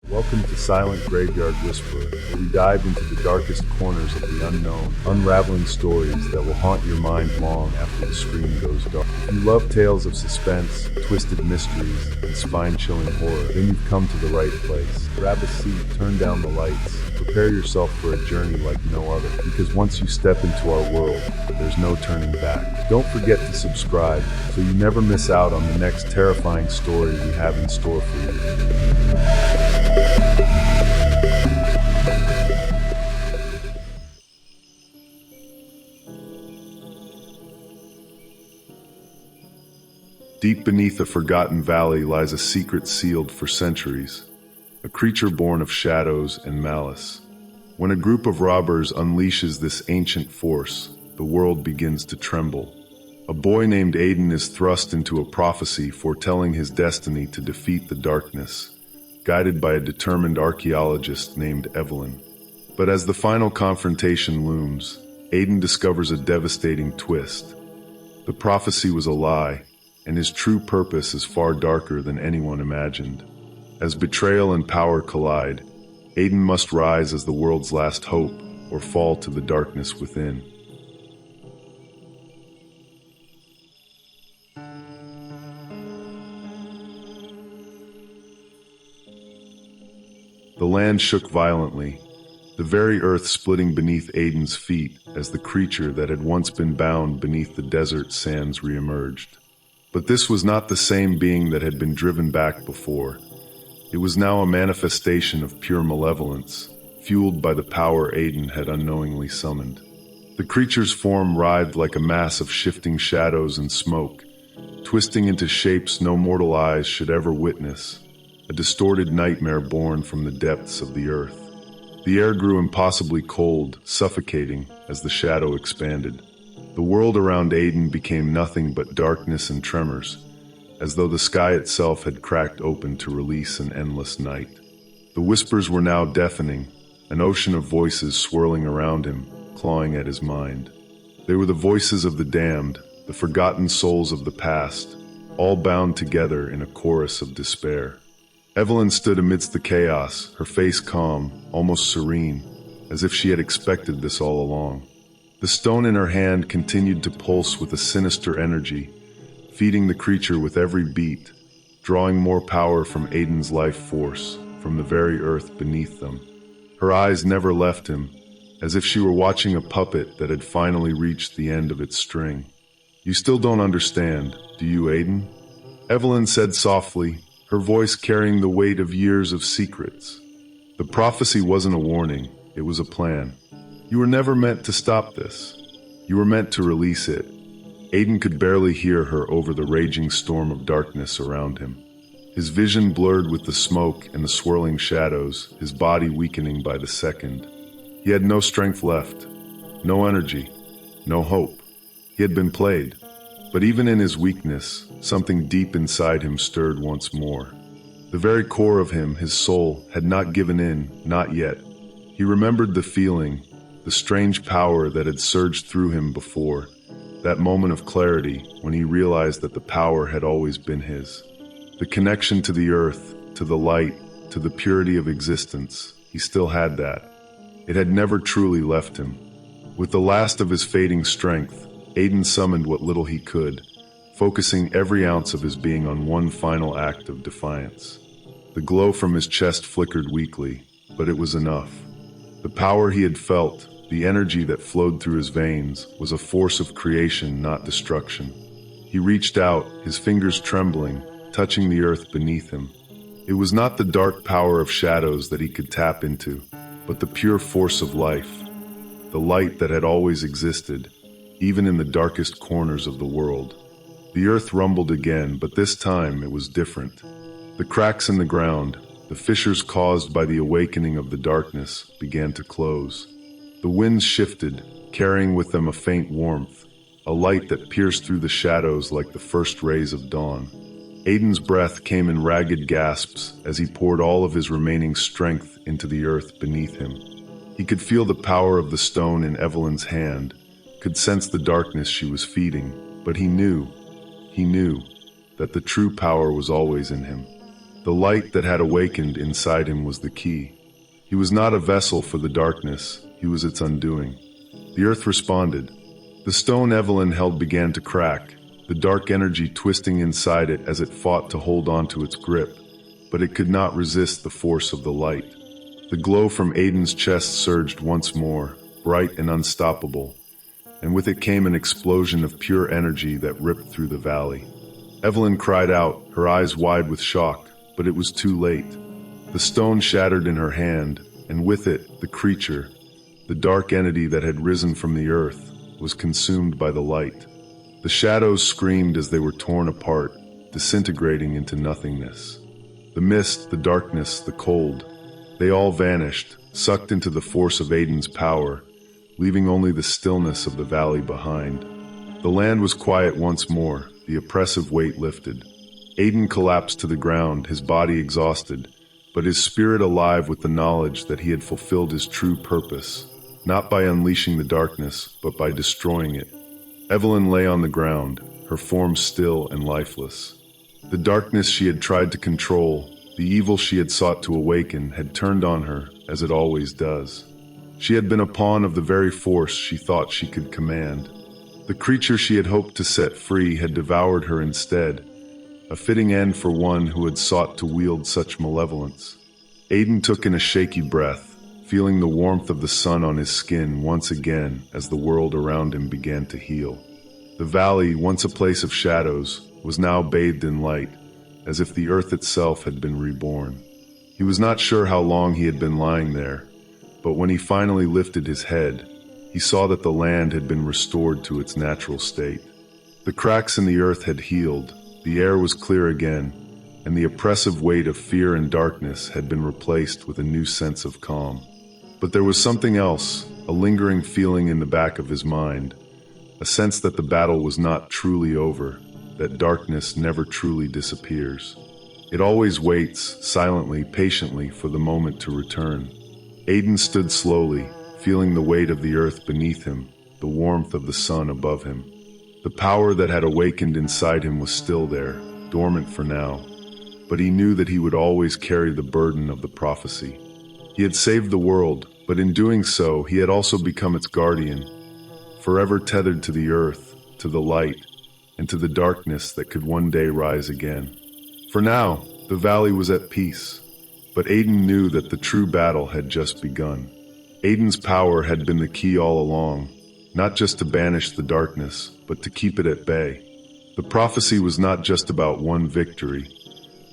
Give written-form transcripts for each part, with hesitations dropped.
Welcome to Silent Graveyard Whisperer, where we dive into the darkest corners of the unknown, unraveling stories that will haunt your mind long after the screen goes dark. If you love tales of suspense, twisted mysteries, and spine-chilling horror, then you've come to the right place. Grab a seat, turn down the lights, prepare yourself for a journey like no other, because once you step into our world, there's no turning back. Don't forget to subscribe so you never miss out on the next terrifying story we have in store for you. Deep beneath a forgotten valley lies a secret sealed for centuries, a creature born of shadows and malice. When a group of robbers unleashes this ancient force, the world begins to tremble. A boy named Aiden is thrust into a prophecy foretelling his destiny to defeat the darkness, guided by a determined archaeologist named Evelyn. But as the final confrontation looms, Aiden discovers a devastating twist. The prophecy was a lie, and his true purpose is far darker than anyone imagined. As betrayal and power collide, Aiden must rise as the world's last hope or fall to the darkness within. The land shook violently, the very earth splitting beneath Aiden's feet as the creature that had once been bound beneath the desert sands reemerged. But this was not the same being that had been driven back before. It was now a manifestation of pure malevolence, fueled by the power Aiden had unknowingly summoned. The creature's form writhed like a mass of shifting shadows and smoke, twisting into shapes no mortal eyes should ever witness, a distorted nightmare born from the depths of the earth. The air grew impossibly cold, suffocating as the shadow expanded. The world around Aiden became nothing but darkness and tremors, as though the sky itself had cracked open to release an endless night. The whispers were now deafening, an ocean of voices swirling around him, clawing at his mind. They were the voices of the damned, the forgotten souls of the past, all bound together in a chorus of despair. Evelyn stood amidst the chaos, her face calm, almost serene, as if she had expected this all along. The stone in her hand continued to pulse with a sinister energy, feeding the creature with every beat, drawing more power from Aiden's life force, from the very earth beneath them. Her eyes never left him, as if she were watching a puppet that had finally reached the end of its string. "You still don't understand, do you, Aiden?" Evelyn said softly, her voice carrying the weight of years of secrets. The prophecy wasn't a warning, it was a plan. You were never meant to stop this. You were meant to release it. Aiden could barely hear her over the raging storm of darkness around him. His vision blurred with the smoke and the swirling shadows, his body weakening by the second. He had no strength left, no energy, no hope. He had been played. But even in his weakness, something deep inside him stirred once more. The very core of him, his soul, had not given in, not yet. He remembered the feeling, the strange power that had surged through him before, that moment of clarity when he realized that the power had always been his. The connection to the earth, to the light, to the purity of existence, he still had that. It had never truly left him. With the last of his fading strength, Aiden summoned what little he could, focusing every ounce of his being on one final act of defiance. The glow from his chest flickered weakly, but it was enough. The power he had felt, the energy that flowed through his veins, was a force of creation, not destruction. He reached out, his fingers trembling, touching the earth beneath him. It was not the dark power of shadows that he could tap into, but the pure force of life, the light that had always existed, even in the darkest corners of the world. The earth rumbled again, but this time it was different. The cracks in the ground, the fissures caused by the awakening of the darkness, began to close. The winds shifted, carrying with them a faint warmth, a light that pierced through the shadows like the first rays of dawn. Aiden's breath came in ragged gasps as he poured all of his remaining strength into the earth beneath him. He could feel the power of the stone in Evelyn's hand, could sense the darkness she was feeding, but he knew that the true power was always in him. The light that had awakened inside him was the key. He was not a vessel for the darkness, he was its undoing. The earth responded. The stone Evelyn held began to crack, the dark energy twisting inside it as it fought to hold on to its grip, but it could not resist the force of the light. The glow from Aiden's chest surged once more, bright and unstoppable, and with it came an explosion of pure energy that ripped through the valley. Evelyn cried out, her eyes wide with shock, but it was too late. The stone shattered in her hand, and with it, the creature, the dark entity that had risen from the earth, was consumed by the light. The shadows screamed as they were torn apart, disintegrating into nothingness. The mist, the darkness, the cold, they all vanished, sucked into the force of Aiden's power, leaving only the stillness of the valley behind. The land was quiet once more, the oppressive weight lifted. Aiden collapsed to the ground, his body exhausted, but his spirit alive with the knowledge that he had fulfilled his true purpose, not by unleashing the darkness, but by destroying it. Evelyn lay on the ground, her form still and lifeless. The darkness she had tried to control, the evil she had sought to awaken, had turned on her, as it always does. She had been a pawn of the very force she thought she could command. The creature she had hoped to set free had devoured her instead, a fitting end for one who had sought to wield such malevolence. Aiden took in a shaky breath, feeling the warmth of the sun on his skin once again as the world around him began to heal. The valley, once a place of shadows, was now bathed in light, as if the earth itself had been reborn. He was not sure how long he had been lying there, but when he finally lifted his head, he saw that the land had been restored to its natural state. The cracks in the earth had healed, the air was clear again, and the oppressive weight of fear and darkness had been replaced with a new sense of calm. But there was something else, a lingering feeling in the back of his mind, a sense that the battle was not truly over, that darkness never truly disappears. It always waits, silently, patiently, for the moment to return. Aiden stood slowly, feeling the weight of the earth beneath him, the warmth of the sun above him. The power that had awakened inside him was still there, dormant for now, but he knew that he would always carry the burden of the prophecy. He had saved the world, but in doing so, he had also become its guardian, forever tethered to the earth, to the light, and to the darkness that could one day rise again. For now, the valley was at peace, but Aiden knew that the true battle had just begun. Aiden's power had been the key all along, not just to banish the darkness, but to keep it at bay. The prophecy was not just about one victory.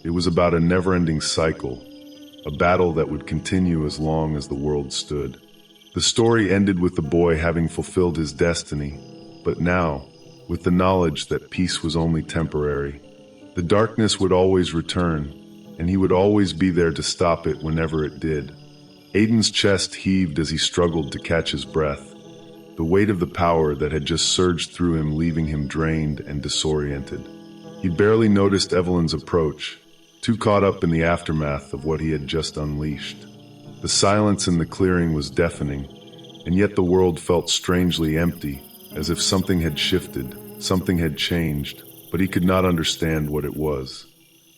It was about a never-ending cycle, a battle that would continue as long as the world stood. The story ended with the boy having fulfilled his destiny, but now, with the knowledge that peace was only temporary, the darkness would always return, and he would always be there to stop it whenever it did. Aiden's chest heaved as he struggled to catch his breath, the weight of the power that had just surged through him leaving him drained and disoriented. He barely noticed Evelyn's approach, too caught up in the aftermath of what he had just unleashed. The silence in the clearing was deafening, and yet the world felt strangely empty, as if something had shifted, something had changed, but he could not understand what it was.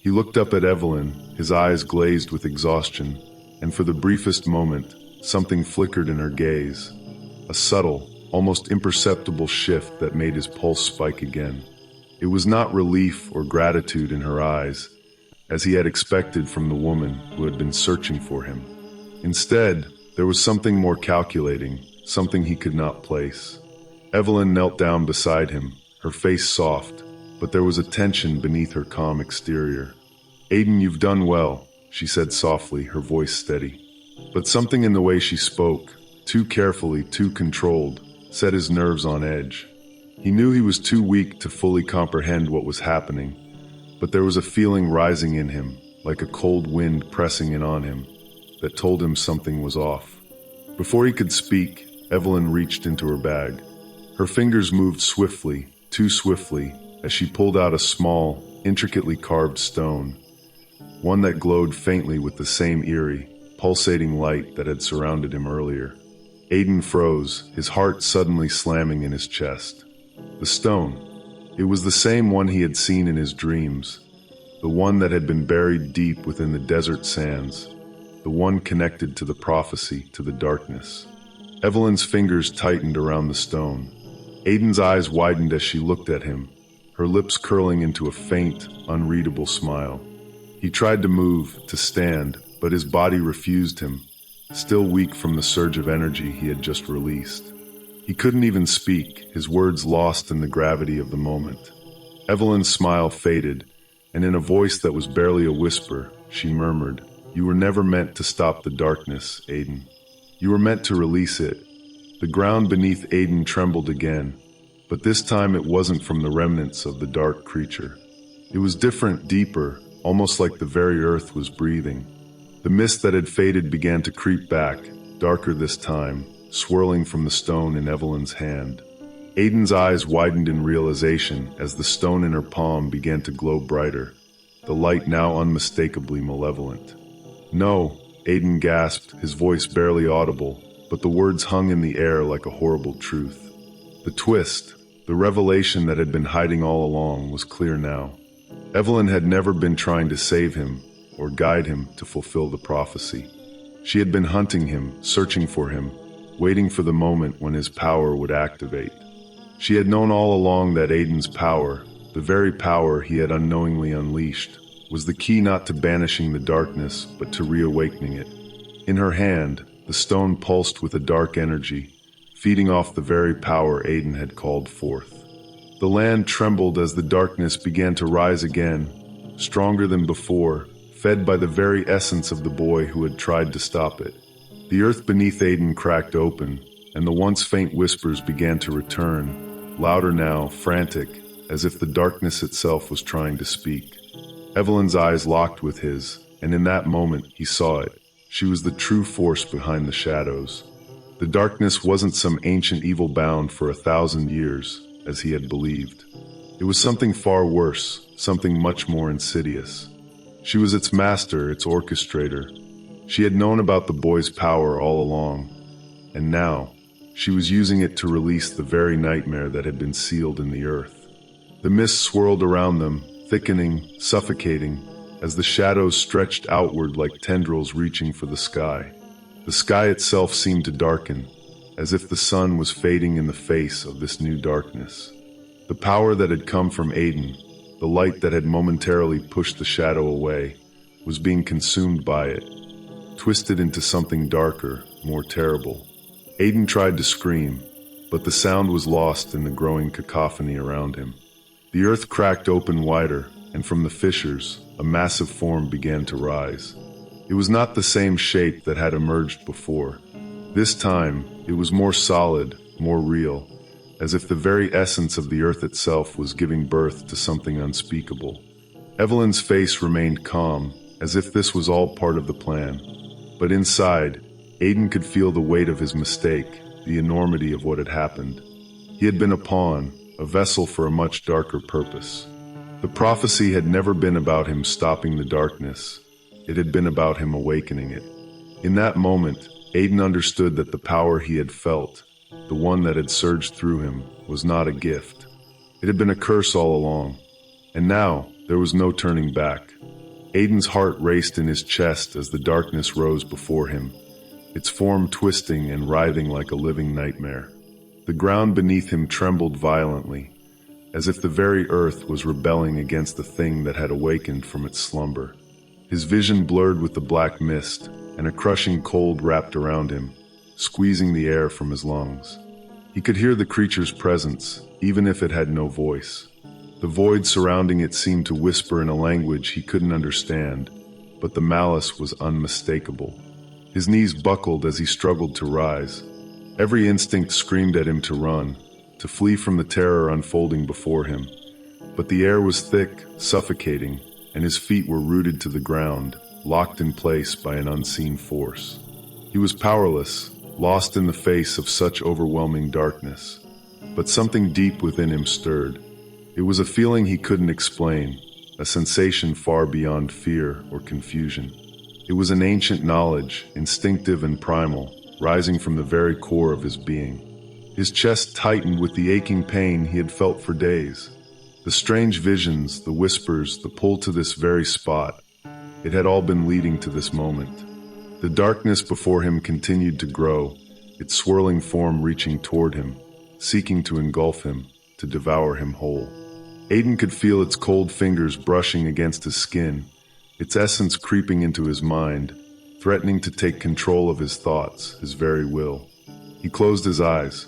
He looked up at Evelyn, his eyes glazed with exhaustion, and for the briefest moment, something flickered in her gaze. A subtle, almost imperceptible shift that made his pulse spike again. It was not relief or gratitude in her eyes, as he had expected from the woman who had been searching for him. Instead, there was something more calculating, something he could not place. Evelyn knelt down beside him, her face soft, but there was a tension beneath her calm exterior. "Aiden, you've done well," she said softly, her voice steady. But something in the way she spoke, too carefully, too controlled, set his nerves on edge. He knew he was too weak to fully comprehend what was happening, but there was a feeling rising in him, like a cold wind pressing in on him, that told him something was off. Before he could speak, Evelyn reached into her bag. Her fingers moved swiftly, too swiftly, as she pulled out a small, intricately carved stone, one that glowed faintly with the same eerie, pulsating light that had surrounded him earlier. Aiden froze, his heart suddenly slamming in his chest. The stone. It was the same one he had seen in his dreams. the one that had been buried deep within the desert sands, the one connected to the prophecy, to the darkness. Evelyn's fingers tightened around the stone. Aiden's eyes widened as she looked at him, her lips curling into a faint, unreadable smile. He tried to move, to stand, but his body refused him, still weak from the surge of energy he had just released. He couldn't even speak, his words lost in the gravity of the moment. Evelyn's smile faded, and in a voice that was barely a whisper, she murmured, "You were never meant to stop the darkness, Aiden. You were meant to release it." The ground beneath Aiden trembled again, but this time it wasn't from the remnants of the dark creature. It was different, deeper, almost like the very earth was breathing. The mist that had faded began to creep back, darker this time, swirling from the stone in Evelyn's hand. Aiden's eyes widened in realization as the stone in her palm began to glow brighter, the light now unmistakably malevolent. "No," Aiden gasped, his voice barely audible, but the words hung in the air like a horrible truth. The twist, the revelation that had been hiding all along, was clear now. Evelyn had never been trying to save him or guide him to fulfill the prophecy. She had been hunting him, searching for him, waiting for the moment when his power would activate. She had known all along that Aiden's power, the very power he had unknowingly unleashed, was the key not to banishing the darkness, but to reawakening it. In her hand, the stone pulsed with a dark energy, feeding off the very power Aiden had called forth. The land trembled as the darkness began to rise again, stronger than before, fed by the very essence of the boy who had tried to stop it. The earth beneath Aiden cracked open, and the once faint whispers began to return, louder now, frantic, as if the darkness itself was trying to speak. Evelyn's eyes locked with his, and in that moment he saw it. She was the true force behind the shadows. The darkness wasn't some ancient evil bound for 1,000 years, as he had believed. It was something far worse, something much more insidious. She was its master, its orchestrator. She had known about the boy's power all along, and now she was using it to release the very nightmare that had been sealed in the earth. The mist swirled around them, thickening, suffocating, as the shadows stretched outward like tendrils reaching for the sky. The sky itself seemed to darken, as if the sun was fading in the face of this new darkness. The power that had come from Aiden, the light that had momentarily pushed the shadow away, was being consumed by it, twisted into something darker, more terrible. Aiden tried to scream, but the sound was lost in the growing cacophony around him. The earth cracked open wider, and from the fissures, a massive form began to rise. It was not the same shape that had emerged before. This time, it was more solid, more real, as if the very essence of the earth itself was giving birth to something unspeakable. Evelyn's face remained calm, as if this was all part of the plan. But inside, Aiden could feel the weight of his mistake, the enormity of what had happened. He had been a pawn, a vessel for a much darker purpose. The prophecy had never been about him stopping the darkness. It had been about him awakening it. In that moment, Aiden understood that the power he had felt, the one that had surged through him, was not a gift. It had been a curse all along. And now, there was no turning back. Aiden's heart raced in his chest as the darkness rose before him, its form twisting and writhing like a living nightmare. The ground beneath him trembled violently, as if the very earth was rebelling against the thing that had awakened from its slumber. His vision blurred with the black mist, and a crushing cold wrapped around him, squeezing the air from his lungs. He could hear the creature's presence, even if it had no voice. The void surrounding it seemed to whisper in a language he couldn't understand, but the malice was unmistakable. His knees buckled as he struggled to rise. Every instinct screamed at him to run, to flee from the terror unfolding before him. But the air was thick, suffocating, and his feet were rooted to the ground, locked in place by an unseen force. He was powerless, lost in the face of such overwhelming darkness. But something deep within him stirred. It was a feeling he couldn't explain, a sensation far beyond fear or confusion. It was an ancient knowledge, instinctive and primal, rising from the very core of his being. His chest tightened with the aching pain he had felt for days. The strange visions, the whispers, the pull to this very spot, it had all been leading to this moment. The darkness before him continued to grow, its swirling form reaching toward him, seeking to engulf him, to devour him whole. Aiden could feel its cold fingers brushing against his skin, its essence creeping into his mind, threatening to take control of his thoughts, his very will. He closed his eyes.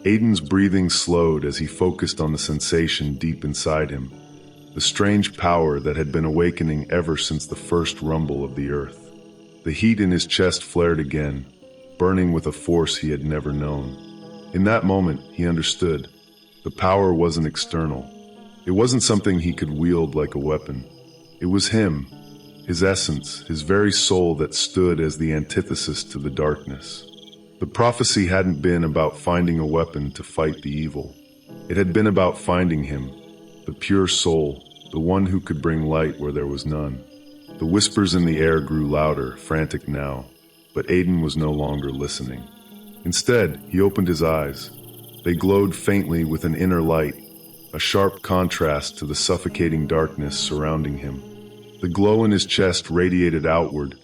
Aiden's breathing slowed as he focused on the sensation deep inside him, the strange power that had been awakening ever since the first rumble of the earth. The heat in his chest flared again, burning with a force he had never known. In that moment, he understood. The power wasn't external. It wasn't something he could wield like a weapon. It was him, his essence, his very soul that stood as the antithesis to the darkness. The prophecy hadn't been about finding a weapon to fight the evil. It had been about finding him, the pure soul, the one who could bring light where there was none. The whispers in the air grew louder, frantic now, but Aiden was no longer listening. Instead, he opened his eyes. They glowed faintly with an inner light, a sharp contrast to the suffocating darkness surrounding him. The glow in his chest radiated outward,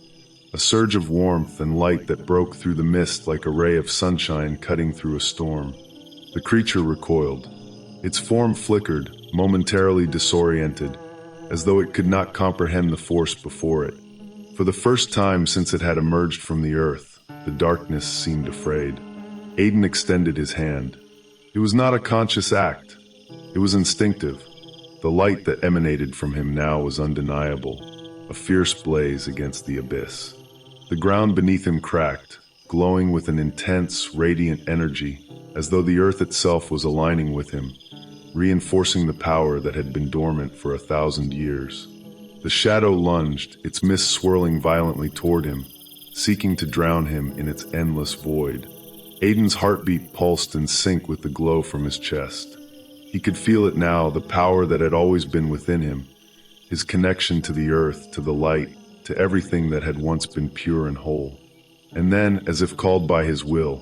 a surge of warmth and light that broke through the mist like a ray of sunshine cutting through a storm. The creature recoiled. Its form flickered, momentarily disoriented, as though it could not comprehend the force before it. For the first time since it had emerged from the earth, the darkness seemed afraid. Aiden extended his hand. It was not a conscious act. It was instinctive. The light that emanated from him now was undeniable, a fierce blaze against the abyss. The ground beneath him cracked, glowing with an intense, radiant energy, as though the earth itself was aligning with him, reinforcing the power that had been dormant for 1,000 years. The shadow lunged, its mist swirling violently toward him, seeking to drown him in its endless void. Aiden's heartbeat pulsed in sync with the glow from his chest. He could feel it now, the power that had always been within him, his connection to the earth, to the light, to everything that had once been pure and whole. And then, as if called by his will,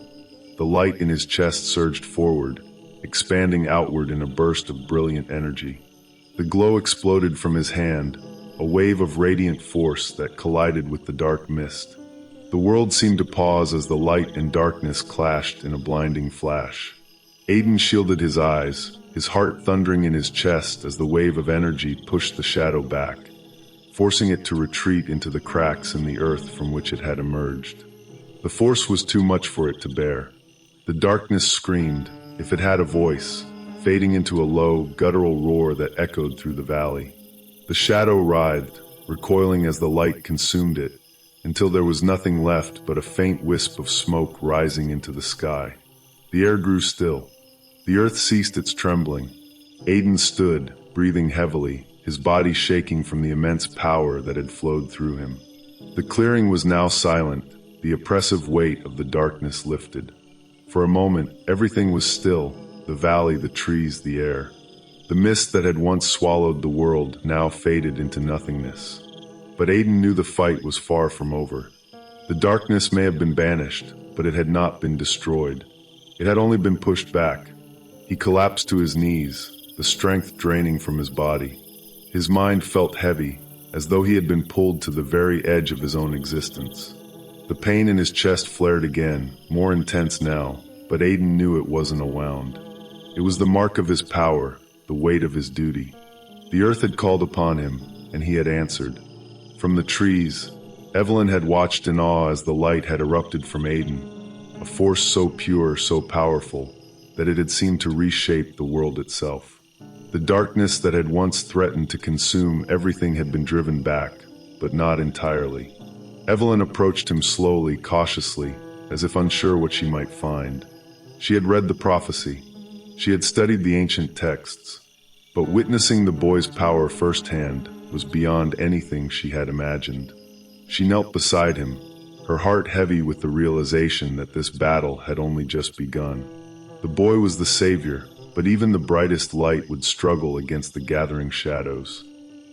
the light in his chest surged forward, expanding outward in a burst of brilliant energy. The glow exploded from his hand, a wave of radiant force that collided with the dark mist. The world seemed to pause as the light and darkness clashed in a blinding flash. Aiden shielded his eyes, his heart thundering in his chest as the wave of energy pushed the shadow back, forcing it to retreat into the cracks in the earth from which it had emerged. The force was too much for it to bear. The darkness screamed, if it had a voice, fading into a low, guttural roar that echoed through the valley. The shadow writhed, recoiling as the light consumed it, until there was nothing left but a faint wisp of smoke rising into the sky. The air grew still. The earth ceased its trembling. Aiden stood, breathing heavily, his body shaking from the immense power that had flowed through him. The clearing was now silent, the oppressive weight of the darkness lifted. For a moment, everything was still, the valley, the trees, the air. The mist that had once swallowed the world now faded into nothingness. But Aiden knew the fight was far from over. The darkness may have been banished, but it had not been destroyed. It had only been pushed back. He collapsed to his knees, the strength draining from his body. His mind felt heavy, as though he had been pulled to the very edge of his own existence. The pain in his chest flared again, more intense now, but Aiden knew it wasn't a wound. It was the mark of his power, the weight of his duty. The earth had called upon him, and he had answered. From the trees, Evelyn had watched in awe as the light had erupted from Aiden, a force so pure, so powerful, that it had seemed to reshape the world itself. The darkness that had once threatened to consume everything had been driven back, but not entirely. Evelyn approached him slowly, cautiously, as if unsure what she might find. She had read the prophecy. She had studied the ancient texts, but witnessing the boy's power firsthand was beyond anything she had imagined. She knelt beside him, her heart heavy with the realization that this battle had only just begun. The boy was the savior, but even the brightest light would struggle against the gathering shadows.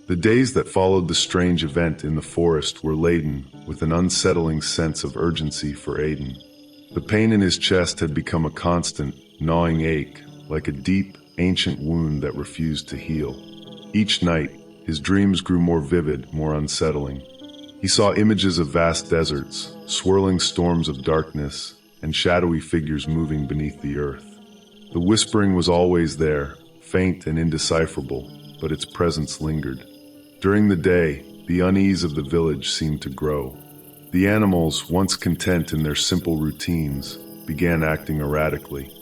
The days that followed the strange event in the forest were laden with an unsettling sense of urgency for Aiden. The pain in his chest had become a constant, gnawing ache, like a deep, ancient wound that refused to heal. Each night, his dreams grew more vivid, more unsettling. He saw images of vast deserts, swirling storms of darkness, and shadowy figures moving beneath the earth. The whispering was always there, faint and indecipherable, but its presence lingered. During the day, the unease of the village seemed to grow. The animals, once content in their simple routines, began acting erratically.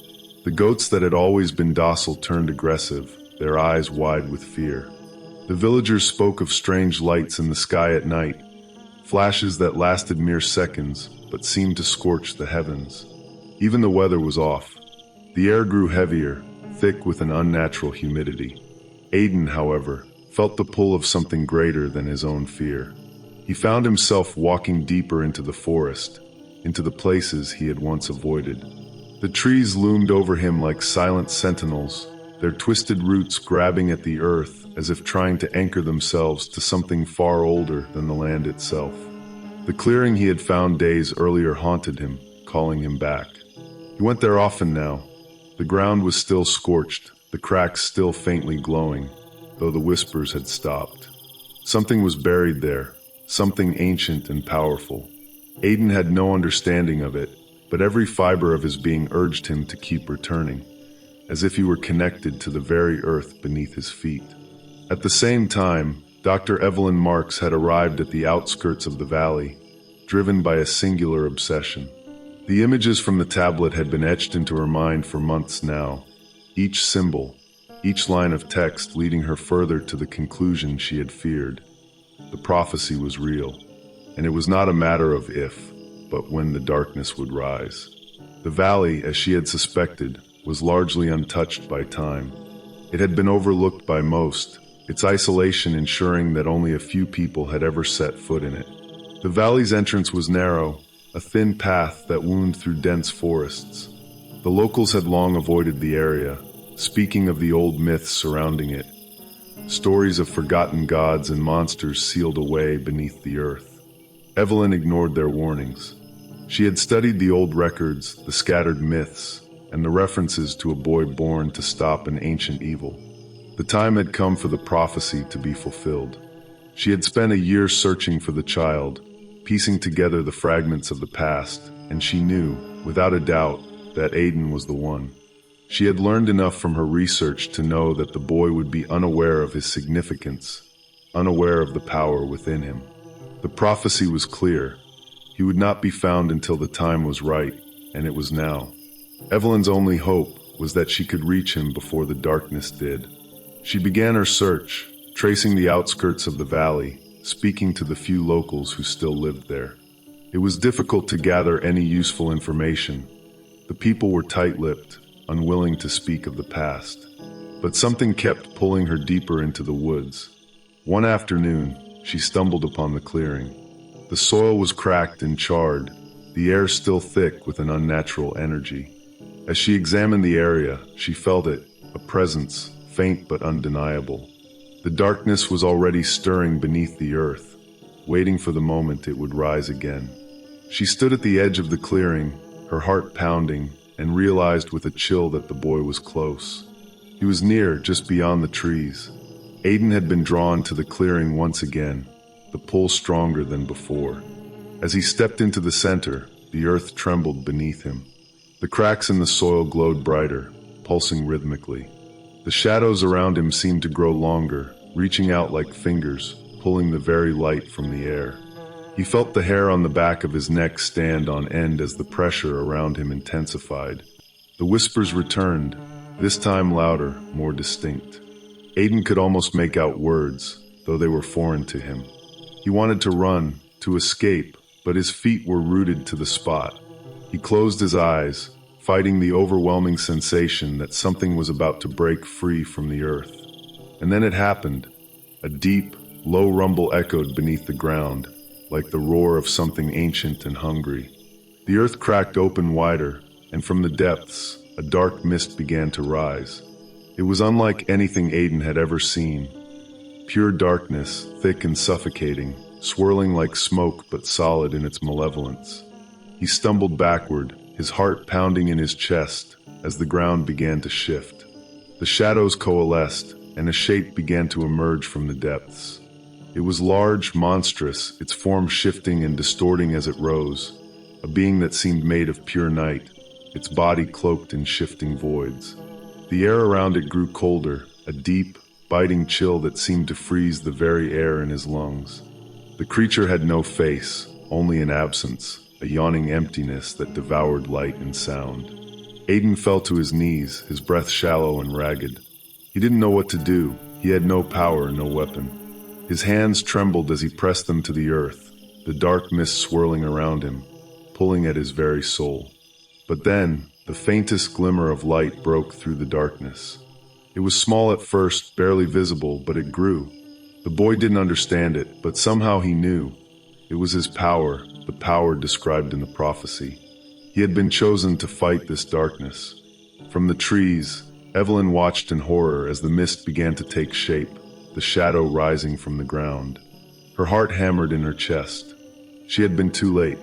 The goats that had always been docile turned aggressive, their eyes wide with fear. The villagers spoke of strange lights in the sky at night, flashes that lasted mere seconds but seemed to scorch the heavens. Even the weather was off. The air grew heavier, thick with an unnatural humidity. Aiden, however, felt the pull of something greater than his own fear. He found himself walking deeper into the forest, into the places he had once avoided. The trees loomed over him like silent sentinels, their twisted roots grabbing at the earth as if trying to anchor themselves to something far older than the land itself. The clearing he had found days earlier haunted him, calling him back. He went there often now. The ground was still scorched, the cracks still faintly glowing, though the whispers had stopped. Something was buried there, something ancient and powerful. Aiden had no understanding of it, but every fiber of his being urged him to keep returning, as if he were connected to the very earth beneath his feet. At the same time, Dr. Evelyn Marks had arrived at the outskirts of the valley, driven by a singular obsession. The images from the tablet had been etched into her mind for months now, each symbol, each line of text leading her further to the conclusion she had feared. The prophecy was real, and it was not a matter of if, but when the darkness would rise. The valley, as she had suspected, was largely untouched by time. It had been overlooked by most, its isolation ensuring that only a few people had ever set foot in it. The valley's entrance was narrow, a thin path that wound through dense forests. The locals had long avoided the area, speaking of the old myths surrounding it, stories of forgotten gods and monsters sealed away beneath the earth. Evelyn ignored their warnings. She had studied the old records, the scattered myths, and the references to a boy born to stop an ancient evil. The time had come for the prophecy to be fulfilled. She had spent a year searching for the child, piecing together the fragments of the past, and she knew, without a doubt, that Aiden was the one. She had learned enough from her research to know that the boy would be unaware of his significance, unaware of the power within him. The prophecy was clear. He would not be found until the time was right, and it was now. Evelyn's only hope was that she could reach him before the darkness did. She began her search, tracing the outskirts of the valley, speaking to the few locals who still lived there. It was difficult to gather any useful information. The people were tight-lipped, unwilling to speak of the past. But something kept pulling her deeper into the woods. One afternoon, she stumbled upon the clearing. The soil was cracked and charred, the air still thick with an unnatural energy. As she examined the area, she felt it, a presence, faint but undeniable. The darkness was already stirring beneath the earth, waiting for the moment it would rise again. She stood at the edge of the clearing, her heart pounding, and realized with a chill that the boy was close. He was near, just beyond the trees. Aiden had been drawn to the clearing once again, the pull stronger than before. As he stepped into the center, the earth trembled beneath him. The cracks in the soil glowed brighter, pulsing rhythmically. The shadows around him seemed to grow longer, reaching out like fingers, pulling the very light from the air. He felt the hair on the back of his neck stand on end as the pressure around him intensified. The whispers returned, this time louder, more distinct. Aiden could almost make out words, though they were foreign to him. He wanted to run, to escape, but his feet were rooted to the spot. He closed his eyes, fighting the overwhelming sensation that something was about to break free from the earth. And then it happened. A deep, low rumble echoed beneath the ground, like the roar of something ancient and hungry. The earth cracked open wider, and from the depths, a dark mist began to rise. It was unlike anything Aiden had ever seen. Pure darkness, thick and suffocating, swirling like smoke but solid in its malevolence. He stumbled backward, his heart pounding in his chest as the ground began to shift. The shadows coalesced, and a shape began to emerge from the depths. It was large, monstrous, its form shifting and distorting as it rose, a being that seemed made of pure night, its body cloaked in shifting voids. The air around it grew colder, a deep, biting chill that seemed to freeze the very air in his lungs. The creature had no face, only an absence, a yawning emptiness that devoured light and sound. Aiden fell to his knees, his breath shallow and ragged. He didn't know what to do. He had no power, no weapon. His hands trembled as he pressed them to the earth, the dark mist swirling around him, pulling at his very soul. But then, the faintest glimmer of light broke through the darkness. It was small at first, barely visible, but it grew. The boy didn't understand it, but somehow he knew. It was his power, the power described in the prophecy. He had been chosen to fight this darkness. From the trees, Evelyn watched in horror as the mist began to take shape, the shadow rising from the ground. Her heart hammered in her chest. She had been too late.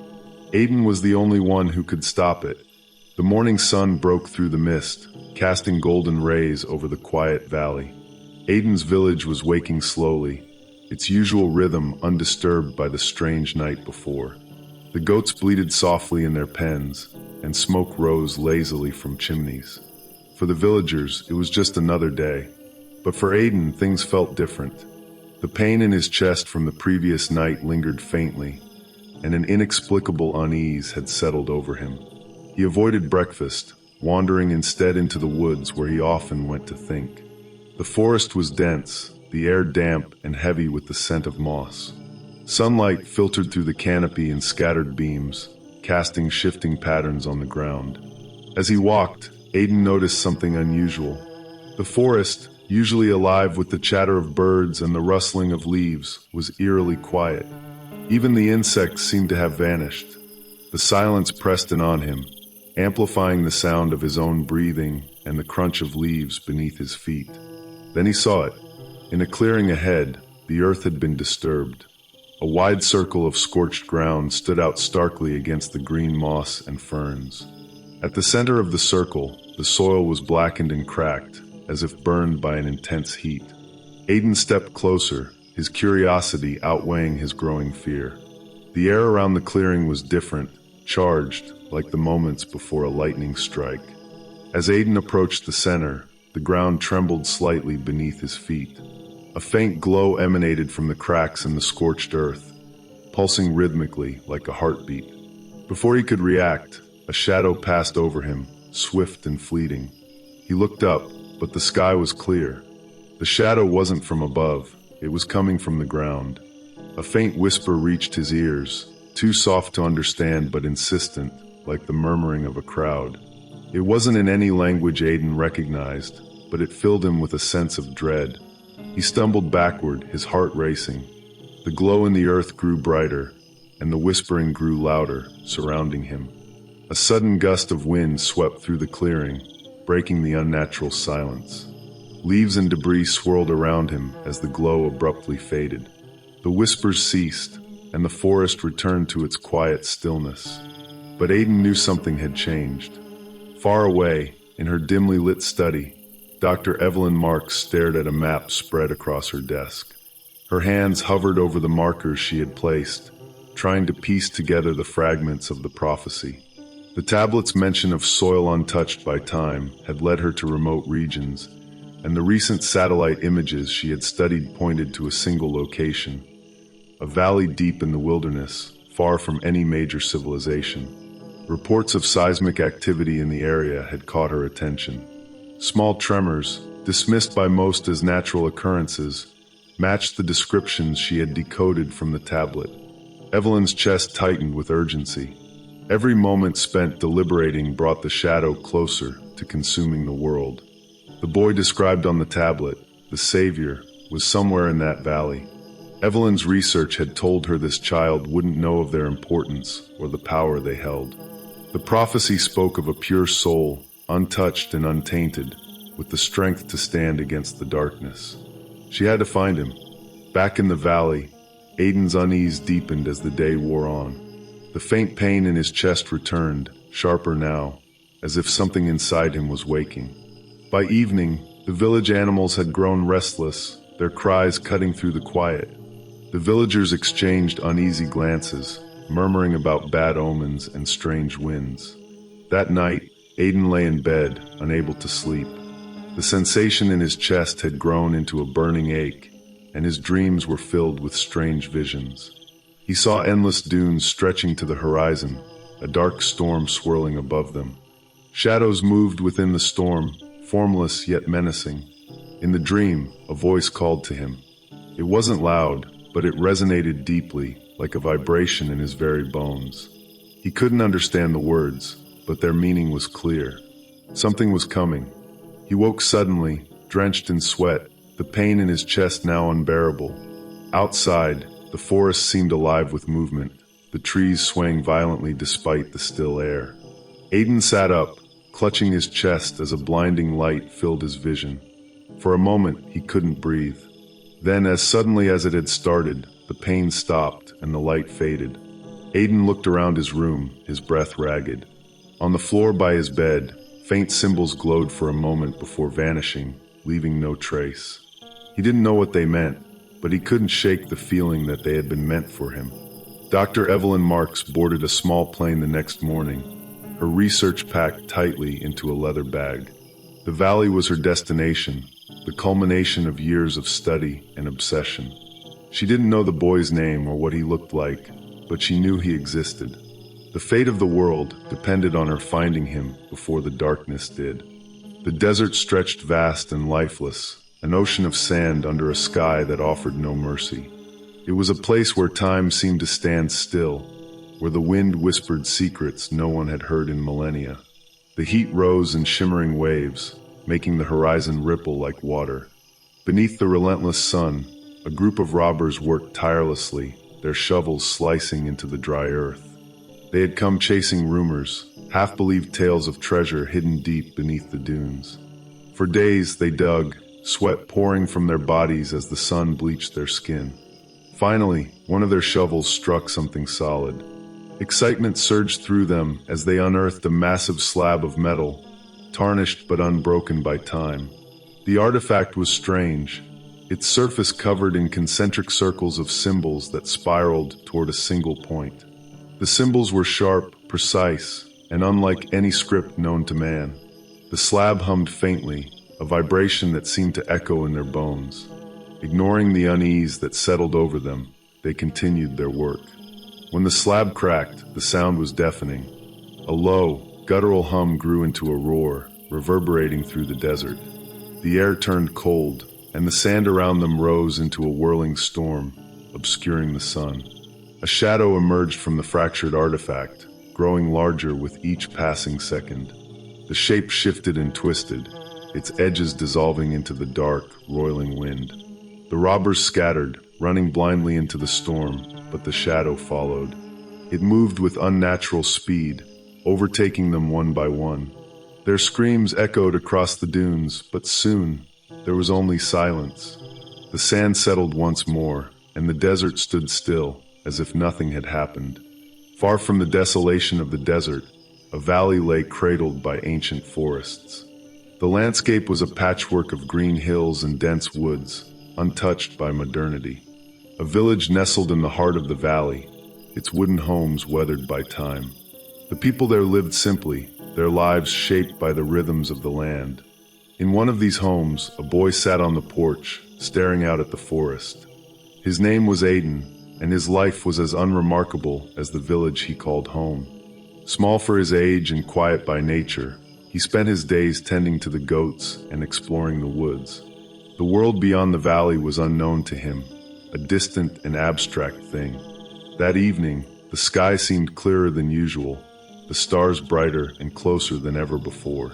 Aiden was the only one who could stop it. The morning sun broke through the mist, casting golden rays over the quiet valley. Aiden's village was waking slowly, its usual rhythm undisturbed by the strange night before. The goats bleated softly in their pens, and smoke rose lazily from chimneys. For the villagers, it was just another day. But for Aiden, things felt different. The pain in his chest from the previous night lingered faintly, and an inexplicable unease had settled over him. He avoided breakfast, wandering instead into the woods where he often went to think. The forest was dense, the air damp and heavy with the scent of moss. Sunlight filtered through the canopy in scattered beams, casting shifting patterns on the ground. As he walked, Aiden noticed something unusual. The forest, usually alive with the chatter of birds and the rustling of leaves, was eerily quiet. Even the insects seemed to have vanished. The silence pressed in on him, amplifying the sound of his own breathing and the crunch of leaves beneath his feet. Then he saw it. In a clearing ahead, the earth had been disturbed. A wide circle of scorched ground stood out starkly against the green moss and ferns. At the center of the circle, the soil was blackened and cracked, as if burned by an intense heat. Aiden stepped closer, his curiosity outweighing his growing fear. The air around the clearing was different, charged, like the moments before a lightning strike. As Aiden approached the center, the ground trembled slightly beneath his feet. A faint glow emanated from the cracks in the scorched earth, pulsing rhythmically like a heartbeat. Before he could react, a shadow passed over him, swift and fleeting. He looked up, but the sky was clear. The shadow wasn't from above, it was coming from the ground. A faint whisper reached his ears, too soft to understand but insistent, like the murmuring of a crowd. It wasn't in any language Aiden recognized, but it filled him with a sense of dread. He stumbled backward, his heart racing. The glow in the earth grew brighter, and the whispering grew louder, surrounding him. A sudden gust of wind swept through the clearing, breaking the unnatural silence. Leaves and debris swirled around him as the glow abruptly faded. The whispers ceased, and the forest returned to its quiet stillness. But Aiden knew something had changed. Far away, in her dimly lit study, Dr. Evelyn Marks stared at a map spread across her desk. Her hands hovered over the markers she had placed, trying to piece together the fragments of the prophecy. The tablet's mention of soil untouched by time had led her to remote regions, and the recent satellite images she had studied pointed to a single location, a valley deep in the wilderness, far from any major civilization. Reports of seismic activity in the area had caught her attention. Small tremors, dismissed by most as natural occurrences, matched the descriptions she had decoded from the tablet. Evelyn's chest tightened with urgency. Every moment spent deliberating brought the shadow closer to consuming the world. The boy described on the tablet, the Savior, was somewhere in that valley. Evelyn's research had told her this child wouldn't know of their importance or the power they held. The prophecy spoke of a pure soul, untouched and untainted, with the strength to stand against the darkness. She had to find him. Back in the valley, Aiden's unease deepened as the day wore on. The faint pain in his chest returned, sharper now, as if something inside him was waking. By evening, The village animals had grown restless, their cries cutting through the quiet. The villagers exchanged uneasy glances, murmuring about bad omens and strange winds. That night, Aiden lay in bed, unable to sleep. The sensation in his chest had grown into a burning ache, and his dreams were filled with strange visions. He saw endless dunes stretching to the horizon, a dark storm swirling above them. Shadows moved within the storm, formless yet menacing. In the dream, a voice called to him. It wasn't loud, but it resonated deeply, like a vibration in his very bones. He couldn't understand the words, but their meaning was clear. Something was coming. He woke suddenly, drenched in sweat, the pain in his chest now unbearable. Outside, the forest seemed alive with movement, the trees swaying violently despite the still air. Aiden sat up, clutching his chest as a blinding light filled his vision. For a moment, he couldn't breathe. Then, as suddenly as it had started, the pain stopped and the light faded. Aiden looked around his room, his breath ragged. On the floor by his bed, faint symbols glowed for a moment before vanishing, leaving no trace. He didn't know what they meant, but he couldn't shake the feeling that they had been meant for him. Dr. Evelyn Marks boarded a small plane the next morning, her research packed tightly into a leather bag. The valley was her destination, the culmination of years of study and obsession. She didn't know the boy's name or what he looked like, but she knew he existed. The fate of the world depended on her finding him before the darkness did. The desert stretched vast and lifeless, an ocean of sand under a sky that offered no mercy. It was a place where time seemed to stand still, where the wind whispered secrets no one had heard in millennia. The heat rose in shimmering waves, making the horizon ripple like water. Beneath the relentless sun, a group of robbers worked tirelessly, their shovels slicing into the dry earth. They had come chasing rumors, half-believed tales of treasure hidden deep beneath the dunes. For days they dug, sweat pouring from their bodies as the sun bleached their skin. Finally, one of their shovels struck something solid. Excitement surged through them as they unearthed a massive slab of metal, tarnished but unbroken by time. The artifact was strange, its surface covered in concentric circles of symbols that spiraled toward a single point. The symbols were sharp, precise, and unlike any script known to man. The slab hummed faintly, a vibration that seemed to echo in their bones. Ignoring the unease that settled over them, they continued their work. When the slab cracked, the sound was deafening. A low, guttural hum grew into a roar, reverberating through the desert. The air turned cold, and the sand around them rose into a whirling storm, obscuring the sun. A shadow emerged from the fractured artifact, growing larger with each passing second. The shape shifted and twisted, its edges dissolving into the dark, roiling wind. The robbers scattered, running blindly into the storm, but the shadow followed. It moved with unnatural speed, overtaking them one by one. Their screams echoed across the dunes, but soon there was only silence. The sand settled once more, and the desert stood still, as if nothing had happened. Far from the desolation of the desert, a valley lay cradled by ancient forests. The landscape was a patchwork of green hills and dense woods, untouched by modernity. A village nestled in the heart of the valley, its wooden homes weathered by time. The people there lived simply, their lives shaped by the rhythms of the land. In one of these homes, a boy sat on the porch, staring out at the forest. His name was Aiden, and his life was as unremarkable as the village he called home. Small for his age and quiet by nature, he spent his days tending to the goats and exploring the woods. The world beyond the valley was unknown to him, a distant and abstract thing. That evening, the sky seemed clearer than usual, the stars brighter and closer than ever before.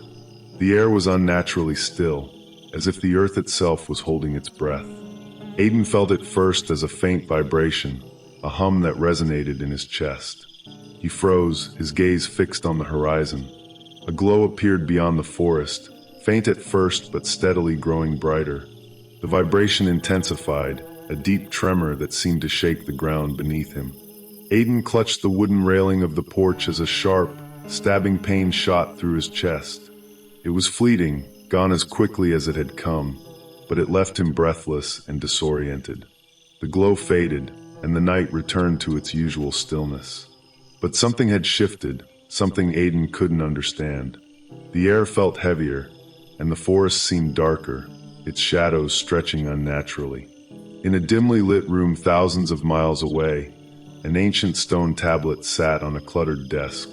The air was unnaturally still, as if the earth itself was holding its breath. Aiden felt it first as a faint vibration, a hum that resonated in his chest. He froze, his gaze fixed on the horizon. A glow appeared beyond the forest, faint at first but steadily growing brighter. The vibration intensified, a deep tremor that seemed to shake the ground beneath him. Aiden clutched the wooden railing of the porch as a sharp, stabbing pain shot through his chest. It was fleeting, gone as quickly as it had come, but it left him breathless and disoriented. The glow faded, and the night returned to its usual stillness. But something had shifted, something Aiden couldn't understand. The air felt heavier, and the forest seemed darker, its shadows stretching unnaturally. In a dimly lit room thousands of miles away, an ancient stone tablet sat on a cluttered desk.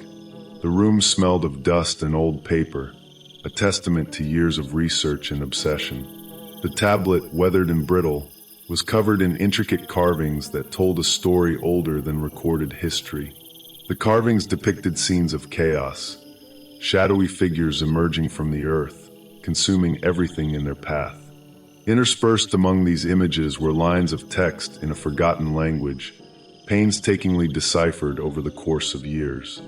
The room smelled of dust and old paper, a testament to years of research and obsession. The tablet, weathered and brittle, was covered in intricate carvings that told a story older than recorded history. The carvings depicted scenes of chaos, shadowy figures emerging from the earth, consuming everything in their path. Interspersed among these images were lines of text in a forgotten language, painstakingly deciphered over the course of years.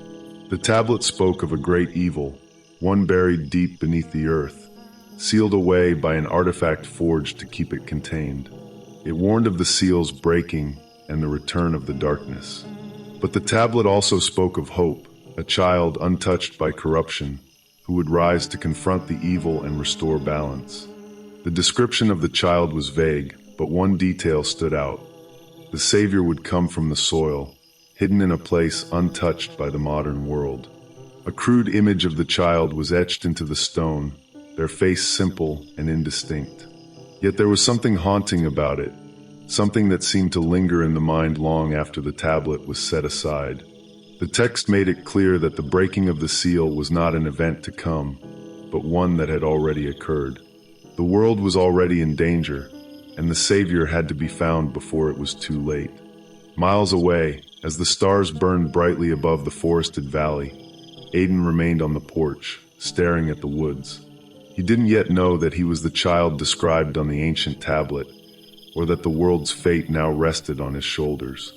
The tablet spoke of a great evil, one buried deep beneath the earth, sealed away by an artifact forged to keep it contained. It warned of the seal's breaking and the return of the darkness. But the tablet also spoke of hope, a child untouched by corruption, who would rise to confront the evil and restore balance. The description of the child was vague, but one detail stood out. The Savior would come from the soil, hidden in a place untouched by the modern world. A crude image of the child was etched into the stone, their face simple and indistinct. Yet there was something haunting about it, something that seemed to linger in the mind long after the tablet was set aside. The text made it clear that the breaking of the seal was not an event to come, but one that had already occurred. The world was already in danger, and the Savior had to be found before it was too late. Miles away, as the stars burned brightly above the forested valley, Aiden remained on the porch, staring at the woods. He didn't yet know that he was the child described on the ancient tablet, or that the world's fate now rested on his shoulders.